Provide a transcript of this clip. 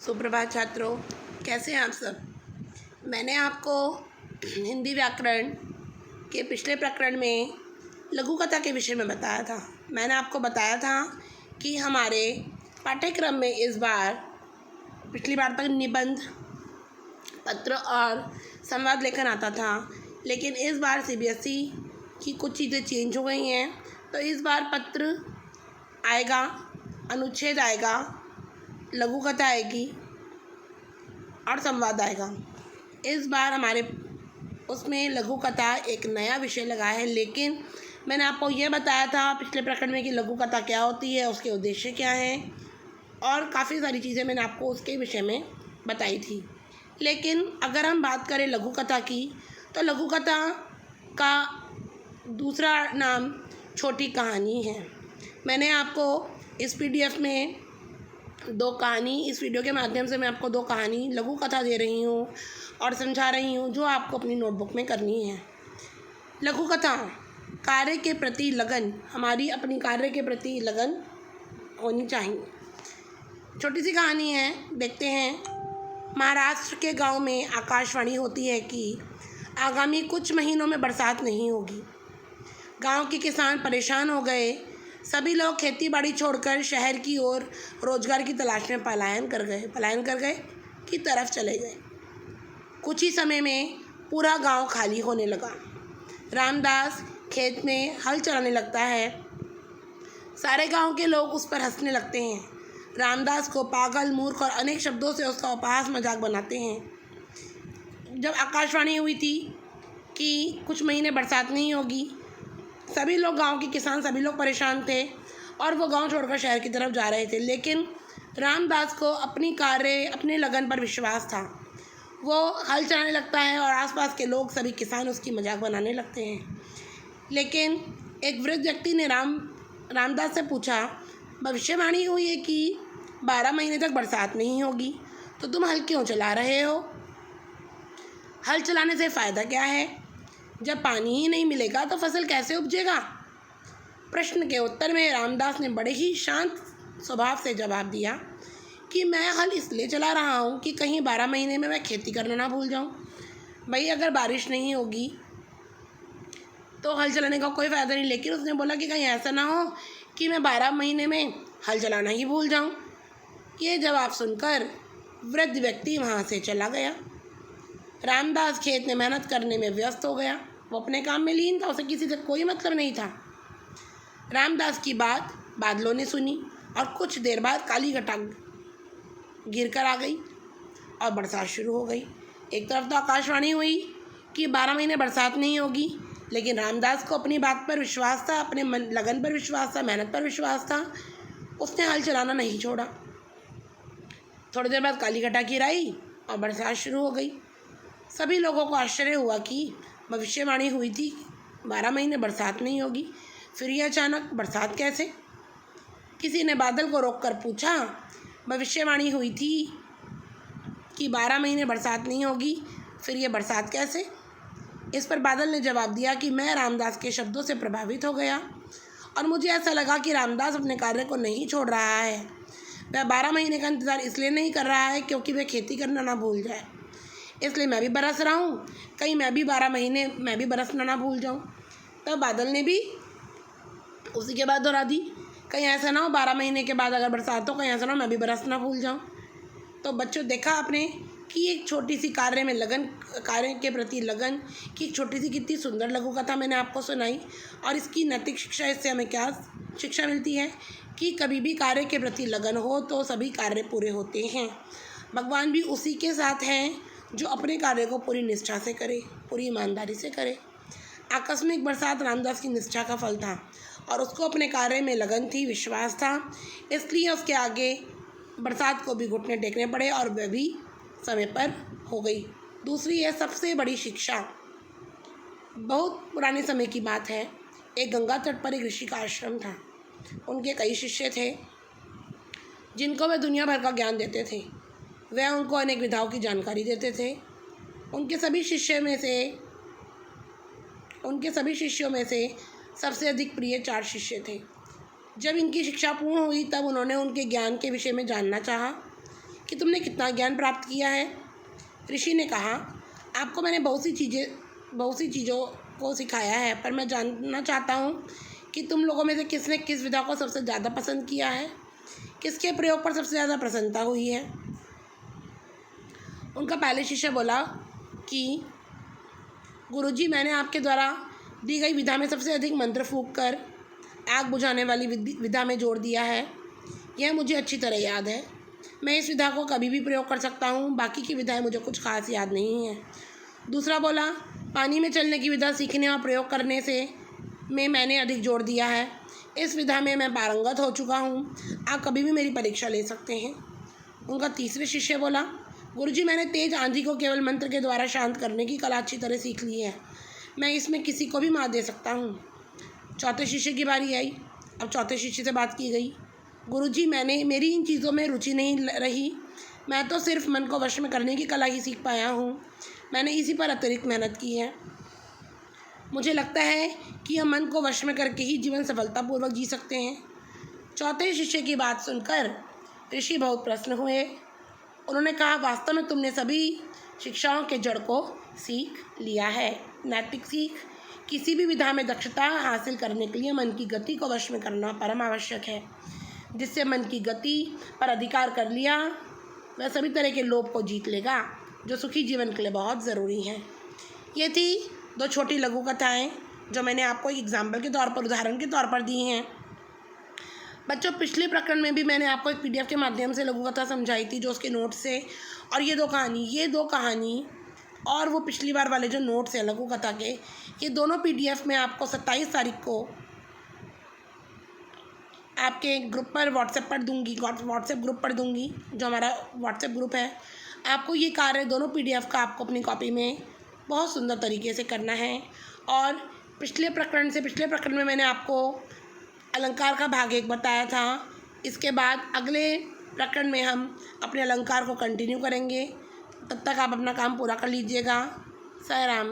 सुप्रभात छात्रों, कैसे हैं आप सब। मैंने आपको हिंदी व्याकरण के पिछले प्रकरण में लघु कथा के विषय में बताया था। मैंने आपको बताया था कि हमारे पाठ्यक्रम में इस बार पिछली बार तक निबंध, पत्र और संवाद लेखन आता था, लेकिन इस बार सीबीएसई की कुछ चीज़ें चेंज हो गई हैं। तो इस बार पत्र आएगा, अनुच्छेद आएगा, लघु कथा आएगी और संवाद आएगा। इस बार हमारे उसमें लघु कथा एक नया विषय लगा है, लेकिन मैंने आपको ये बताया था पिछले प्रकरण में कि लघु कथा क्या होती है, उसके उद्देश्य क्या हैं और काफ़ी सारी चीज़ें मैंने आपको उसके विषय में बताई थी। लेकिन अगर हम बात करें लघु कथा की, तो लघु कथा का दूसरा नाम छोटी कहानी है। मैंने आपको इस पीडीएफ में इस वीडियो के माध्यम से मैं आपको 2 कहानी लघु कथा दे रही हूँ और समझा रही हूँ, जो आपको अपनी नोटबुक में करनी है। लघु कथा, कार्य के प्रति लगन, हमारी अपनी कार्य के प्रति लगन होनी चाहिए। छोटी सी कहानी है, देखते हैं। महाराष्ट्र के गांव में आकाशवाणी होती है कि आगामी कुछ महीनों में बरसात नहीं होगी। गांव के किसान परेशान हो गए। सभी लोग खेती बाड़ी छोड़कर शहर की ओर रोजगार की तलाश में पलायन कर गए की तरफ चले गए। कुछ ही समय में पूरा गांव खाली होने लगा। रामदास खेत में हल चलाने लगता है। सारे गांव के लोग उस पर हंसने लगते हैं। रामदास को पागल, मूर्ख और अनेक शब्दों से उसका उपहास मजाक बनाते हैं। जब आकाशवाणी हुई थी कि कुछ महीने बरसात नहीं होगी, सभी लोग, गांव के किसान सभी लोग परेशान थे और वो गांव छोड़कर शहर की तरफ जा रहे थे। लेकिन रामदास को अपनी लगन पर विश्वास था। वो हल चलाने लगता है और आसपास के लोग, सभी किसान उसकी मजाक बनाने लगते हैं। लेकिन एक वृद्ध व्यक्ति ने रामदास से पूछा, भविष्यवाणी हुई है कि 12 महीने तक बरसात नहीं होगी, तो तुम हल क्यों चला रहे हो? हल चलाने से फ़ायदा क्या है? जब पानी ही नहीं मिलेगा तो फसल कैसे उपजेगा? प्रश्न के उत्तर में रामदास ने बड़े ही शांत स्वभाव से जवाब दिया कि मैं हल इसलिए चला रहा हूँ कि कहीं 12 महीने में मैं खेती करना ना भूल जाऊँ। भाई, अगर बारिश नहीं होगी तो हल चलाने का कोई फ़ायदा नहीं। लेकिन उसने बोला कि कहीं ऐसा ना हो कि मैं 12 महीने में हल चलाना ही भूल जाऊँ। ये जवाब सुनकर वृद्ध व्यक्ति वहाँ से चला गया। रामदास खेत में मेहनत करने में व्यस्त हो गया। वो अपने काम में लीन था, उसे किसी से कोई मतलब नहीं था। रामदास की बात बादलों ने सुनी और कुछ देर बाद काली घटा गिर कर आ गई और बरसात शुरू हो गई। एक तरफ तो आकाशवाणी हुई कि 12 महीने बरसात नहीं होगी, लेकिन रामदास को अपनी बात पर विश्वास था, अपने लगन पर विश्वास था, मेहनत पर विश्वास था। उसने हल चलाना नहीं छोड़ा। थोड़ी देर बाद काली घटा गिर आई और बरसात शुरू हो गई। सभी लोगों को आश्चर्य हुआ कि भविष्यवाणी हुई थी 12 महीने बरसात नहीं होगी, फिर ये अचानक बरसात कैसे? किसी ने बादल को रोककर पूछा, भविष्यवाणी हुई थी कि 12 महीने बरसात नहीं होगी, फिर ये बरसात कैसे? इस पर बादल ने जवाब दिया कि मैं रामदास के शब्दों से प्रभावित हो गया और मुझे ऐसा लगा कि रामदास अपने कार्य को नहीं छोड़ रहा है। वह 12 महीने का इंतज़ार इसलिए नहीं कर रहा है क्योंकि वह खेती करना ना भूल जाए, इसलिए मैं भी बरस रहा हूँ, कहीं मैं भी 12 महीने मैं भी बरसना ना भूल जाऊँ। तब बादल ने भी उसी के बाद दोहरा दी, कहीं ऐसा ना हो 12 महीने के बाद अगर बरसात हो, कहीं ऐसा ना हो मैं भी बरसना भूल जाऊँ। तो बच्चों, देखा आपने कि एक छोटी सी कार्य के प्रति लगन की एक छोटी सी कितनी सुंदर लघु कथा मैंने आपको सुनाई। और इसकी नैतिक शिक्षा, इससे हमें क्या शिक्षा मिलती है कि कभी भी कार्य के प्रति लगन हो तो सभी कार्य पूरे होते हैं। भगवान भी उसी के साथ हैं जो अपने कार्य को पूरी निष्ठा से करे, पूरी ईमानदारी से करे। आकस्मिक बरसात रामदास की निष्ठा का फल था और उसको अपने कार्य में लगन थी, विश्वास था, इसलिए उसके आगे बरसात को भी घुटने टेकने पड़े और वह भी समय पर हो गई। दूसरी है सबसे बड़ी शिक्षा। बहुत पुराने समय की बात है। एक गंगा तट पर एक ऋषि का आश्रम था। उनके कई शिष्य थे जिनको वे दुनिया भर का ज्ञान देते थे। वह उनको अनेक विधाओं की जानकारी देते थे। उनके सभी शिष्यों में से सबसे अधिक प्रिय 4 शिष्य थे। जब इनकी शिक्षा पूर्ण हुई तब उन्होंने उनके ज्ञान के विषय में जानना चाहा। कि तुमने कितना ज्ञान प्राप्त किया है। ऋषि ने कहा, आपको मैंने बहुत सी चीज़ों को सिखाया है, पर मैं जानना चाहता हूँ कि तुम लोगों में से किसने किस विधा को सबसे ज़्यादा पसंद किया है, किसके प्रयोग पर सबसे ज़्यादा प्रसन्नता हुई है। उनका पहले शिष्य बोला कि गुरुजी, मैंने आपके द्वारा दी गई विधा में सबसे अधिक मंत्र फूंक कर आग बुझाने वाली विधा में जोड़ दिया है। यह मुझे अच्छी तरह याद है। मैं इस विधा को कभी भी प्रयोग कर सकता हूँ, बाकी की विधाएं मुझे कुछ खास याद नहीं है। दूसरा बोला, पानी में चलने की विधा सीखने और प्रयोग करने से मैंने अधिक जोड़ दिया है। इस विधा में मैं पारंगत हो चुका हूँ, आप कभी भी मेरी परीक्षा ले सकते हैं। उनका तीसरे शिष्य बोला, गुरुजी, मैंने तेज आंधी को केवल मंत्र के द्वारा शांत करने की कला अच्छी तरह सीख ली है। मैं इसमें किसी को भी मार दे सकता हूँ। चौथे शिष्य की बारी आई। अब चौथे शिष्य से बात की गई, गुरुजी, मेरी इन चीज़ों में रुचि नहीं रही। मैं तो सिर्फ मन को वश में करने की कला ही सीख पाया हूँ। मैंने इसी पर अतिरिक्त मेहनत की है। मुझे लगता है कि हम मन को वश में करके ही जीवन सफलतापूर्वक जी सकते हैं। चौथे शिष्य की बात सुनकर ऋषि बहुत प्रसन्न हुए। उन्होंने कहा, वास्तव में तुमने सभी शिक्षाओं के जड़ को सीख लिया है। नैतिक सीख, किसी भी विधा में दक्षता हासिल करने के लिए मन की गति को वश में करना परम आवश्यक है। जिससे मन की गति पर अधिकार कर लिया, वह सभी तरह के लोभ को जीत लेगा, जो सुखी जीवन के लिए बहुत ज़रूरी हैं। ये थी 2 छोटी लघु कथाएँ जो मैंने आपको एक एग्जाम्पल के तौर पर, उदाहरण के तौर पर दी हैं। बच्चों, पिछले प्रकरण में भी मैंने आपको एक PDF के माध्यम से लघु कथा समझाई थी, जो उसके नोट्स से, और ये दो कहानी और वो पिछली बार वाले जो नोट्स हैं लघु कथा के, ये दोनों PDF मैं आपको 27 तारीख को आपके ग्रुप पर व्हाट्सएप ग्रुप पर दूंगी, जो हमारा व्हाट्सएप ग्रुप है। आपको ये कार्य दोनों PDF का आपको अपनी कॉपी में बहुत सुंदर तरीके से करना है। और पिछले प्रकरण में मैंने आपको अलंकार का भाग 1 बताया था। इसके बाद अगले प्रकरण में हम अपने अलंकार को कंटिन्यू करेंगे। तब तक आप अपना काम पूरा कर लीजिएगा। साई राम।